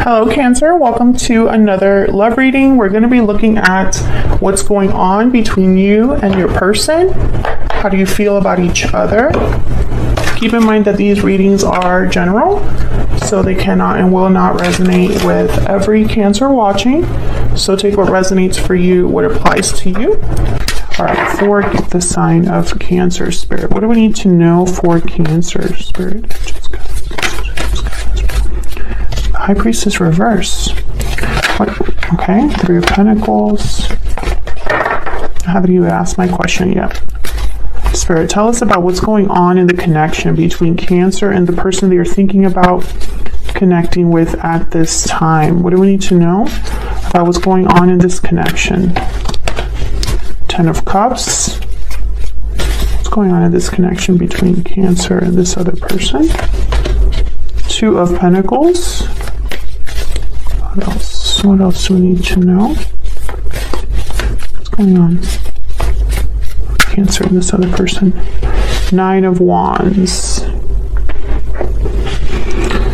Hello Cancer, welcome to another love reading. We're going to be looking at what's going on between you and your person. How do you feel about each other? Keep in mind that these readings are general, so they cannot and will not resonate with every Cancer watching. So take what resonates for you, what applies to you. All right, for the sign of Cancer spirit. What do we need to know for Cancer spirit? High Priestess reverse. What? Okay, Three of Pentacles. I haven't even asked my question yet. Spirit, tell us about what's going on in the connection between Cancer and the person that you're thinking about connecting with at this time. What do we need to know about what's going on in this connection? Ten of Cups. What's going on in this connection between Cancer and this other person? Two of Pentacles. What else? What else do we need to know? What's going on? Cancer and this other person. Nine of Wands.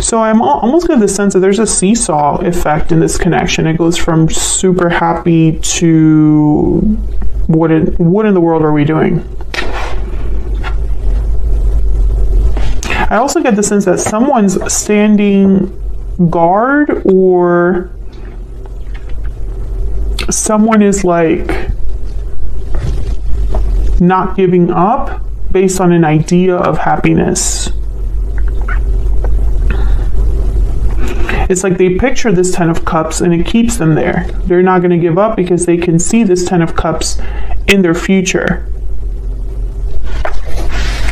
So I'm almost getting the sense that there's a seesaw effect in this connection. It goes from super happy to what in the world are we doing? I also get the sense that someone's standing guard, or someone is like not giving up based on an idea of happiness. It's like they picture this Ten of Cups and it keeps them there. They're not going to give up because they can see this Ten of Cups in their future.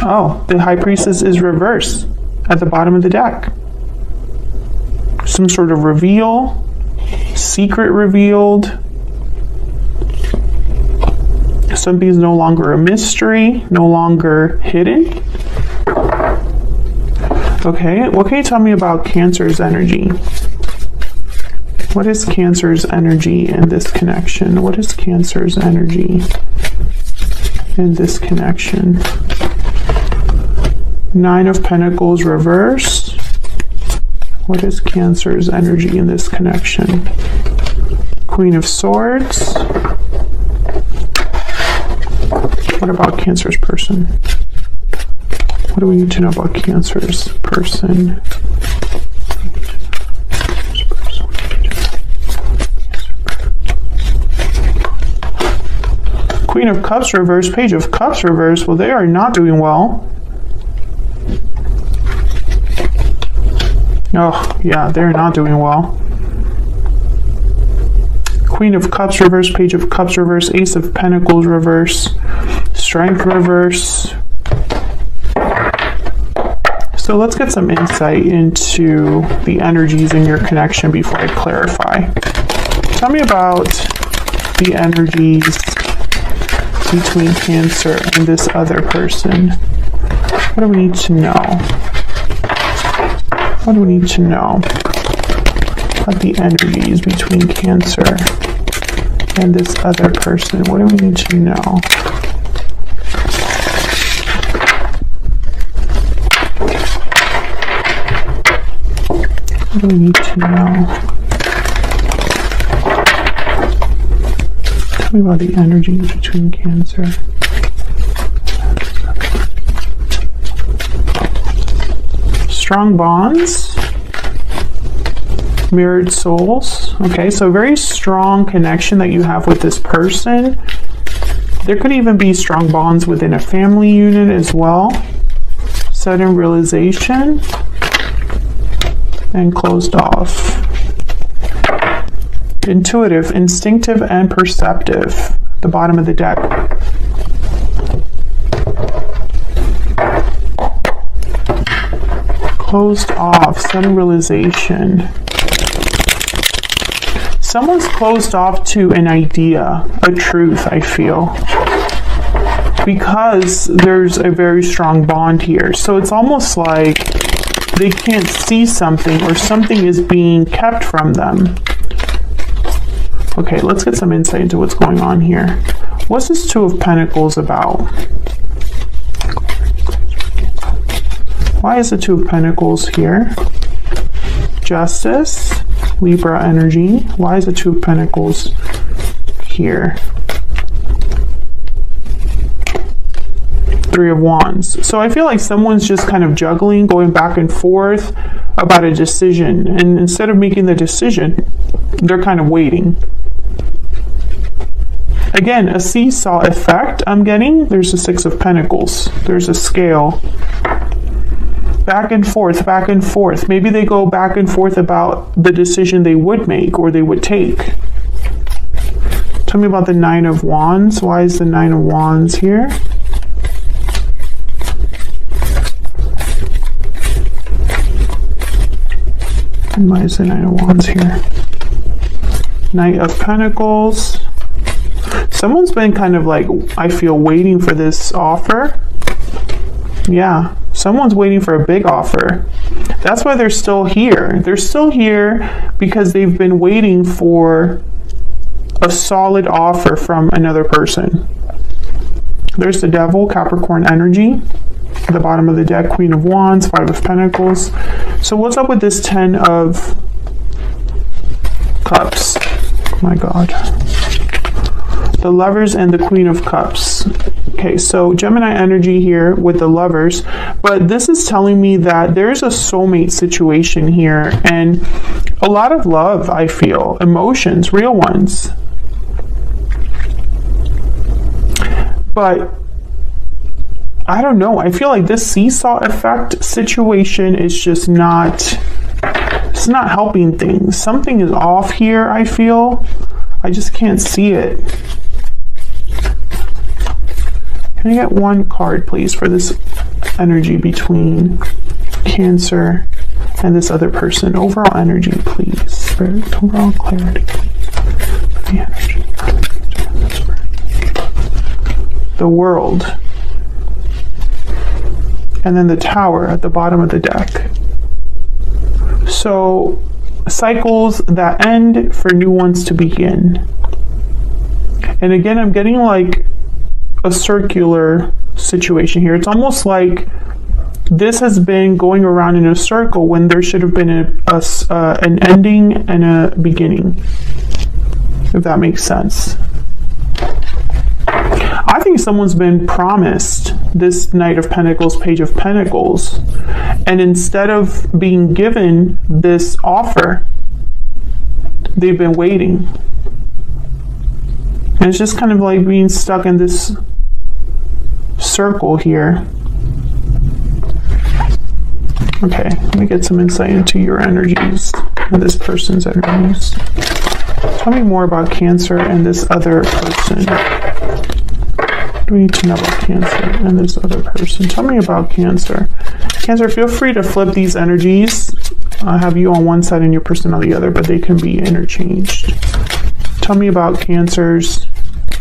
Oh, the High Priestess is reversed at the bottom of the deck. Some sort of reveal, secret revealed. Something's no longer a mystery, no longer hidden. Okay, what can you tell me about Cancer's energy? What is Cancer's energy in this connection? What is Cancer's energy in this connection? Nine of Pentacles reversed. What is Cancer's energy in this connection? Queen of Swords. What about Cancer's person? What do we need to know about Cancer's person? Queen of Cups reverse, Page of Cups reverse. Well, they are not doing well. Oh, yeah, they're not doing well. Queen of Cups reverse, Page of Cups reverse, Ace of Pentacles reverse, Strength reverse. So let's get some insight into the energies in your connection before I clarify. Tell me about the energies between Cancer and this other person. What do we need to know? What do we need to know about the energies between Cancer and this other person? What do we need to know? What do we need to know? Tell me about the energies between Cancer. Strong bonds, mirrored souls. Okay, so very strong connection that you have with this person. There could even be strong bonds within a family unit as well. Sudden realization and closed off. Intuitive, instinctive, and perceptive. The bottom of the deck. Closed off, sudden realization. Someone's closed off to an idea, a truth, I feel, because there's a very strong bond here. So it's almost like they can't see something, or something is being kept from them. Okay, let's get some insight into what's going on here. What's this Two of Pentacles about? Why is the Two of Pentacles here? Justice, Libra energy. Why is the Two of Pentacles here? Three of Wands. So I feel like someone's just kind of juggling, going back and forth about a decision. And instead of making the decision, they're kind of waiting. Again, a seesaw effect I'm getting. There's a Six of Pentacles. There's a scale. Back and forth, back and forth. Maybe they go back and forth about the decision they would make or they would take. Tell me about the Nine of Wands. Why is the Nine of Wands here? And why is the Nine of Wands here? Knight of Pentacles. Someone's been kind of like, I feel, waiting for this offer. Yeah, someone's waiting for a big offer. That's why they're still here. They're still here because they've been waiting for a solid offer from another person. There's the Devil, Capricorn energy. At the bottom of the deck, Queen of Wands, Five of Pentacles. So what's up with this Ten of Cups? Oh my God. The Lovers and the Queen of Cups. Okay, so Gemini energy here with the Lovers, but this is telling me that there's a soulmate situation here and a lot of love, I feel, emotions, real ones. But I don't know, I feel like this seesaw effect situation is just not, it's not helping things. Something is off here, I feel. I just can't see it. Can I get one card, please, for this energy between Cancer and this other person? Overall energy, please. Spirit, overall clarity. The energy. The World. And then the Tower at the bottom of the deck. So, cycles that end for new ones to begin. And again, I'm getting like a circular situation here. It's almost like this has been going around in a circle when there should have been an ending and a beginning, if that makes sense. I think someone's been promised this Knight of Pentacles, Page of Pentacles, and instead of being given this offer, they've been waiting. And it's just kind of like being stuck in this circle here. Okay, let me get some insight into your energies and this person's energies. Tell me more about Cancer and this other person. What do we need to know about Cancer and this other person? Tell me about Cancer. Cancer, feel free to flip these energies. I have you on one side and your person on the other, but they can be interchanged. Tell me about Cancer's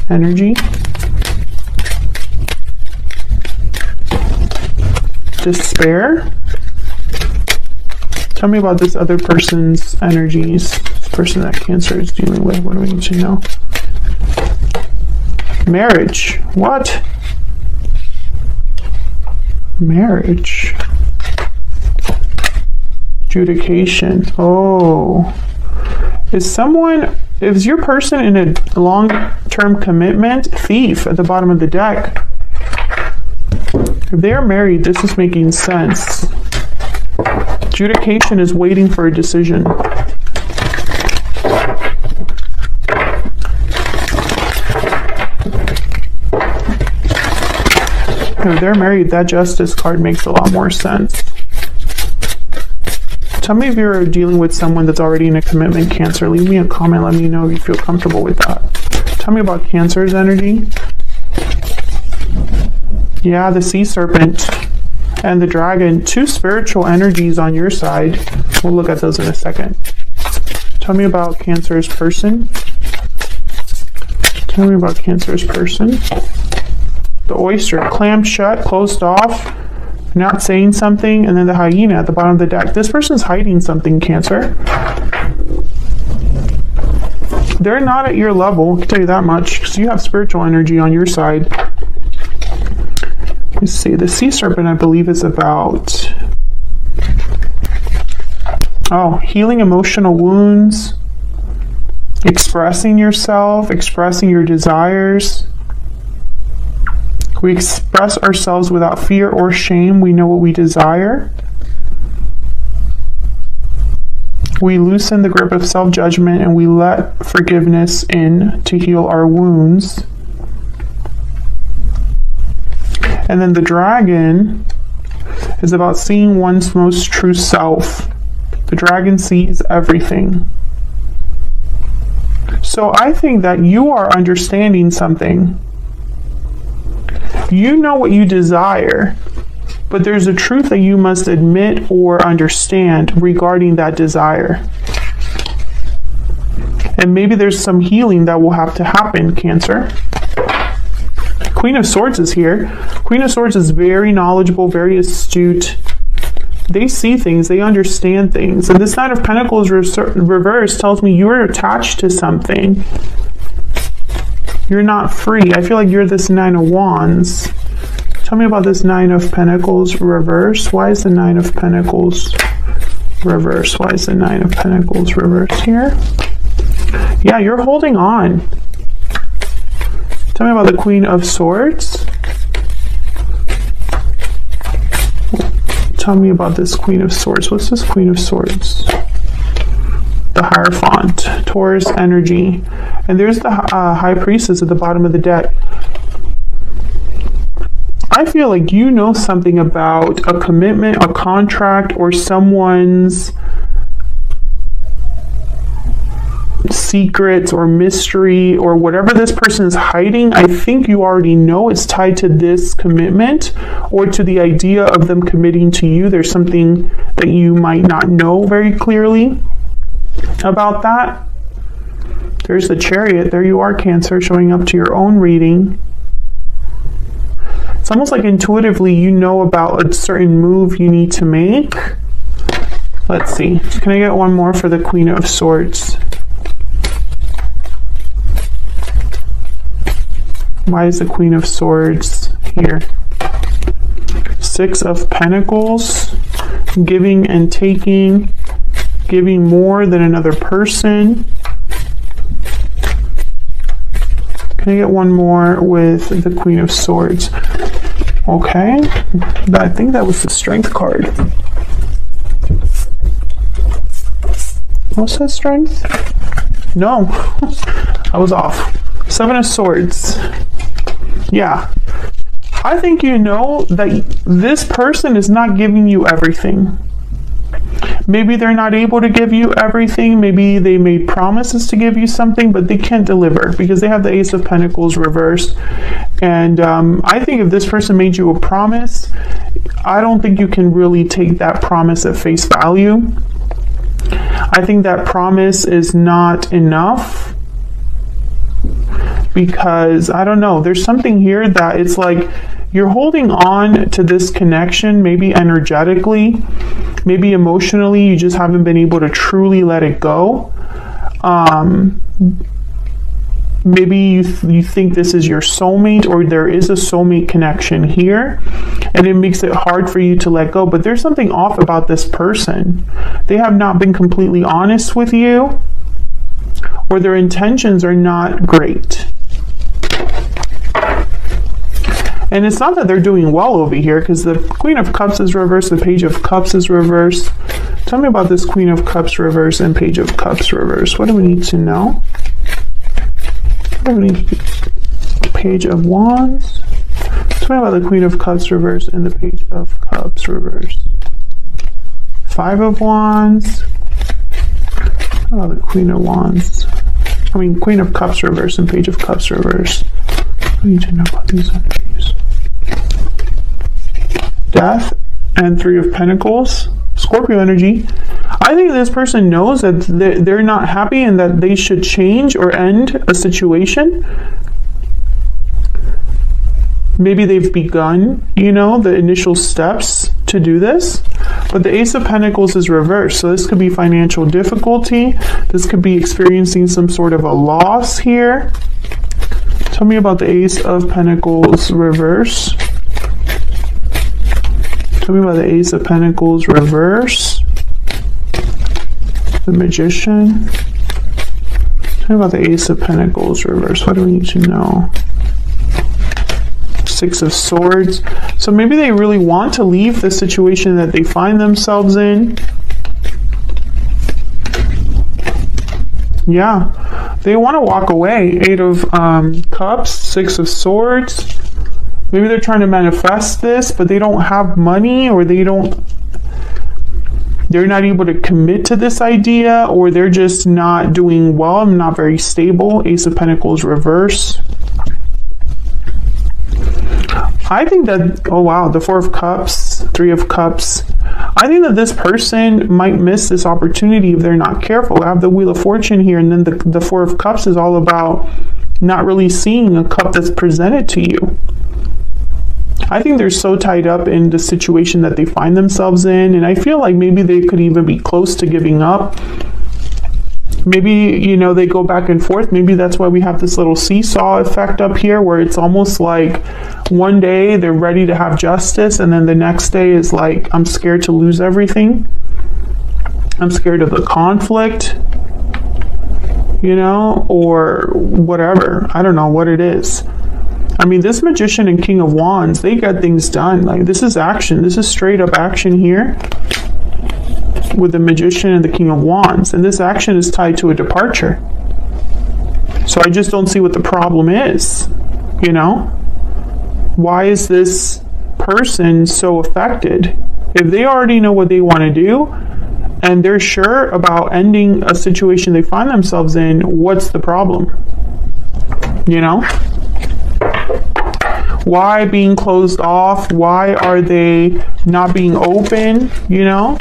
energy. Despair. Tell me about this other person's energies. This person that Cancer is dealing with. What do we need to know? Marriage. What? Marriage. Adjudication. Oh. Is your person in a long-term commitment? Thief at the bottom of the deck. If they are married, this is making sense. Adjudication is waiting for a decision. If they're married, that Justice card makes a lot more sense. Tell me if you're dealing with someone that's already in a commitment, Cancer. Leave me a comment. Let me know if you feel comfortable with that. Tell me about Cancer's energy. Yeah, the Sea Serpent and the Dragon. Two spiritual energies on your side. We'll look at those in a second. Tell me about Cancer's person. Tell me about Cancer's person. The Oyster, clammed shut, closed off, not saying something, and then the Hyena at the bottom of the deck. This person's hiding something, Cancer. They're not at your level, I can tell you that much, because you have spiritual energy on your side. Let's see, the Sea Serpent, I believe, is about Oh, healing emotional wounds, expressing yourself, expressing your desires. We express ourselves without fear or shame. We know what we desire. We loosen the grip of self-judgment and we let forgiveness in to heal our wounds. And then the dragon is about seeing one's most true self. The dragon sees everything. So I think that you are understanding something. You know what you desire, but there's a truth that you must admit or understand regarding that desire. And maybe there's some healing that will have to happen, Cancer. Queen of Swords is here. Queen of Swords is very knowledgeable, very astute. They see things, they understand things. And this Knight of Pentacles reverse tells me you're attached to something. You're not free. I feel like you're this Nine of Wands. Tell me about this Nine of Pentacles reverse. Why is the Nine of Pentacles reverse? Why is the Nine of Pentacles reverse here? Yeah, you're holding on. Tell me about the Queen of Swords. Tell me about this Queen of Swords. What's this Queen of Swords? The Hierophant, Taurus energy. And there's the High Priestess at the bottom of the deck. I feel like you know something about a commitment, a contract, or someone's secrets or mystery or whatever this person is hiding. I think you already know it's tied to this commitment or to the idea of them committing to you. There's something that you might not know very clearly about that. There's the Chariot. There you are, Cancer, showing up to your own reading. It's almost like intuitively you know about a certain move you need to make. Let's see. Can I get one more for the Queen of Swords? Why is the Queen of Swords here? Six of Pentacles. Giving and taking. Giving more than another person. Can I get one more with the Queen of Swords? Okay. I think that was the Strength card. What's that, Strength? No. I was off. Seven of Swords. Yeah. I think you know that this person is not giving you everything. Maybe they're not able to give you everything. Maybe they made promises to give you something, but they can't deliver because they have the Ace of Pentacles reversed. And I think if this person made you a promise, I don't think you can really take that promise at face value. I think that promise is not enough because, I don't know, there's something here that it's like you're holding on to this connection, maybe energetically, maybe emotionally, you just haven't been able to truly let it go. Maybe you think this is your soulmate, or there is a soulmate connection here, and it makes it hard for you to let go. But there's something off about this person. They have not been completely honest with you, or their intentions are not great. And it's not that they're doing well over here, because the Queen of Cups is reversed, the Page of Cups is reversed. Tell me about this Queen of Cups reverse and Page of Cups reverse. What do we need to know? What do we need? Page of Wands. Tell me about the Queen of Cups reverse and the Page of Cups reverse. Five of Wands. How about the Queen of Wands? I mean, Queen of Cups reverse and Page of Cups reverse. We need to know about these energies. Death and Three of Pentacles. Scorpio energy. I think this person knows that they're not happy and that they should change or end a situation. Maybe they've begun, the initial steps to do this. But the Ace of Pentacles is reversed. So this could be financial difficulty. This could be experiencing some sort of a loss here. Tell me about the Ace of Pentacles reverse. Tell me about the Ace of Pentacles reverse. The Magician. Tell me about the Ace of Pentacles reverse. What do we need to know? Six of Swords. So maybe they really want to leave the situation that they find themselves in. Yeah, they want to walk away. Eight of Cups, Six of Swords. Maybe they're trying to manifest this, but they don't have money, or they're not able to commit to this idea, or they're just not doing well, not very stable. Ace of Pentacles reverse. I think that, oh wow, the Four of Cups, Three of Cups. I think that this person might miss this opportunity if they're not careful. I have the Wheel of Fortune here, and then the Four of Cups is all about not really seeing a cup that's presented to you. I think they're so tied up in the situation that they find themselves in, and I feel like maybe they could even be close to giving up. Maybe, you know, they go back and forth. Maybe that's why we have this little seesaw effect up here, where it's almost like one day they're ready to have justice, and then the next day is like, I'm scared to lose everything. I'm scared of the conflict, you know, or whatever. I don't know what it is. I mean, this Magician and King of Wands, they get things done. Like, this is action. This is straight up action here with the Magician and the King of Wands. And this action is tied to a departure. So I just don't see what the problem is, you know? Why is this person so affected? If they already know what they want to do, and they're sure about ending a situation they find themselves in, what's the problem? You know? Why being closed off? Why are they not being open? You know?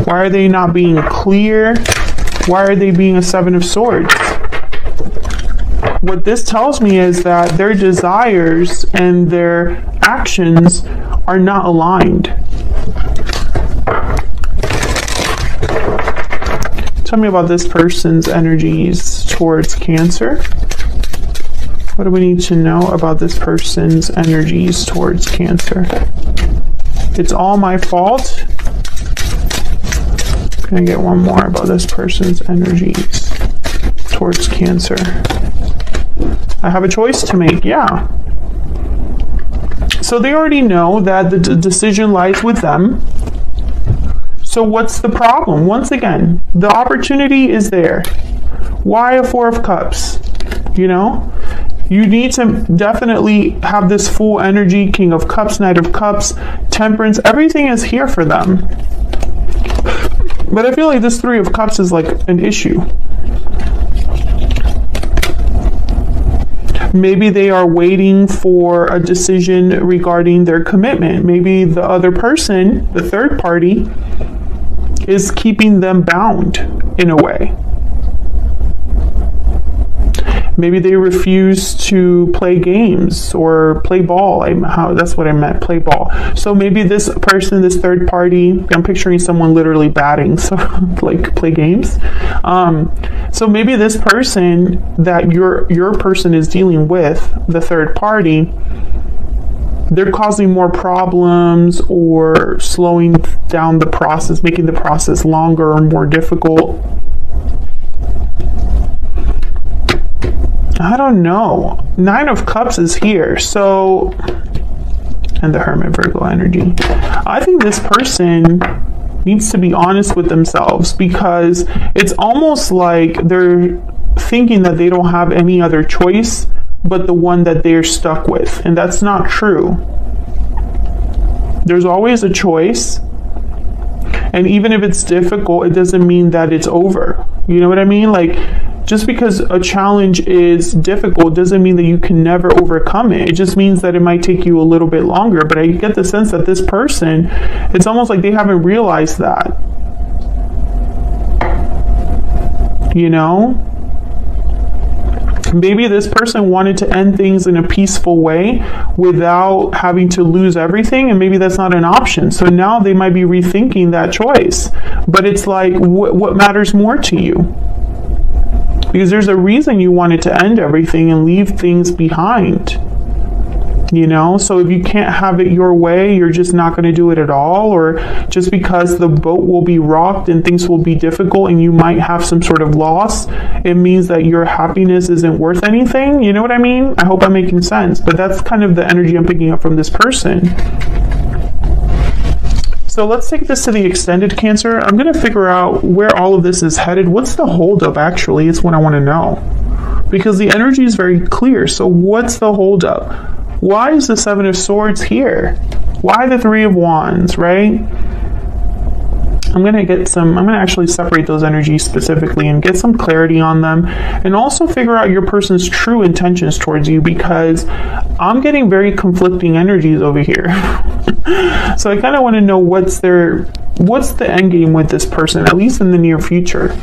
Why are they not being clear? Why are they being a Seven of Swords? What this tells me is that their desires and their actions are not aligned. Tell me about this person's energies towards Cancer. What do we need to know about this person's energies towards Cancer? It's all my fault. Can I get one more about this person's energies towards Cancer? I have a choice to make, yeah. So they already know that the decision lies with them. So what's the problem? Once again, the opportunity is there. Why a Four of Cups? You know? You need to definitely have this full energy. King of Cups, Knight of Cups, Temperance. Everything is here for them. But I feel like this Three of Cups is like an issue. Maybe they are waiting for a decision regarding their commitment. Maybe the other person, the third party, is keeping them bound in a way. Maybe they refuse to play games or play ball. That's what I meant, play ball. So maybe this person, this third party, I'm picturing someone literally batting, so like play games. So maybe this person that your person is dealing with, the third party, they're causing more problems or slowing down the process, making the process longer or more difficult. I don't know. Nine of Cups is here, so, and the Hermit, Virgo energy. I think this person needs to be honest with themselves, because it's almost like they're thinking that they don't have any other choice but the one that they're stuck with, and that's not true. There's always a choice, and even if it's difficult, it doesn't mean that it's over. You know what I mean? Like, just because a challenge is difficult doesn't mean that you can never overcome it. It just means that it might take you a little bit longer. But I get the sense that this person, it's almost like they haven't realized that. You know? Maybe this person wanted to end things in a peaceful way without having to lose everything, and maybe that's not an option. So now they might be rethinking that choice. But it's like, what matters more to you? Because there's a reason you wanted to end everything and leave things behind. You know, so if you can't have it your way, you're just not going to do it at all, or just because the boat will be rocked and things will be difficult and you might have some sort of loss, it means that your happiness isn't worth anything. You know what I mean? I hope I'm making sense, but that's kind of the energy I'm picking up from this person. So let's take this to the extended Cancer. I'm going to figure out where all of this is headed. What's the holdup, actually? It's what I want to know. Because the energy is very clear. So what's the holdup? Why is the Seven of Swords here? Why the Three of Wands, right? I'm going to actually separate those energies specifically and get some clarity on them, and also figure out your person's true intentions towards you, because I'm getting very conflicting energies over here. So I kind of want to know what's the end game with this person, at least in the near future.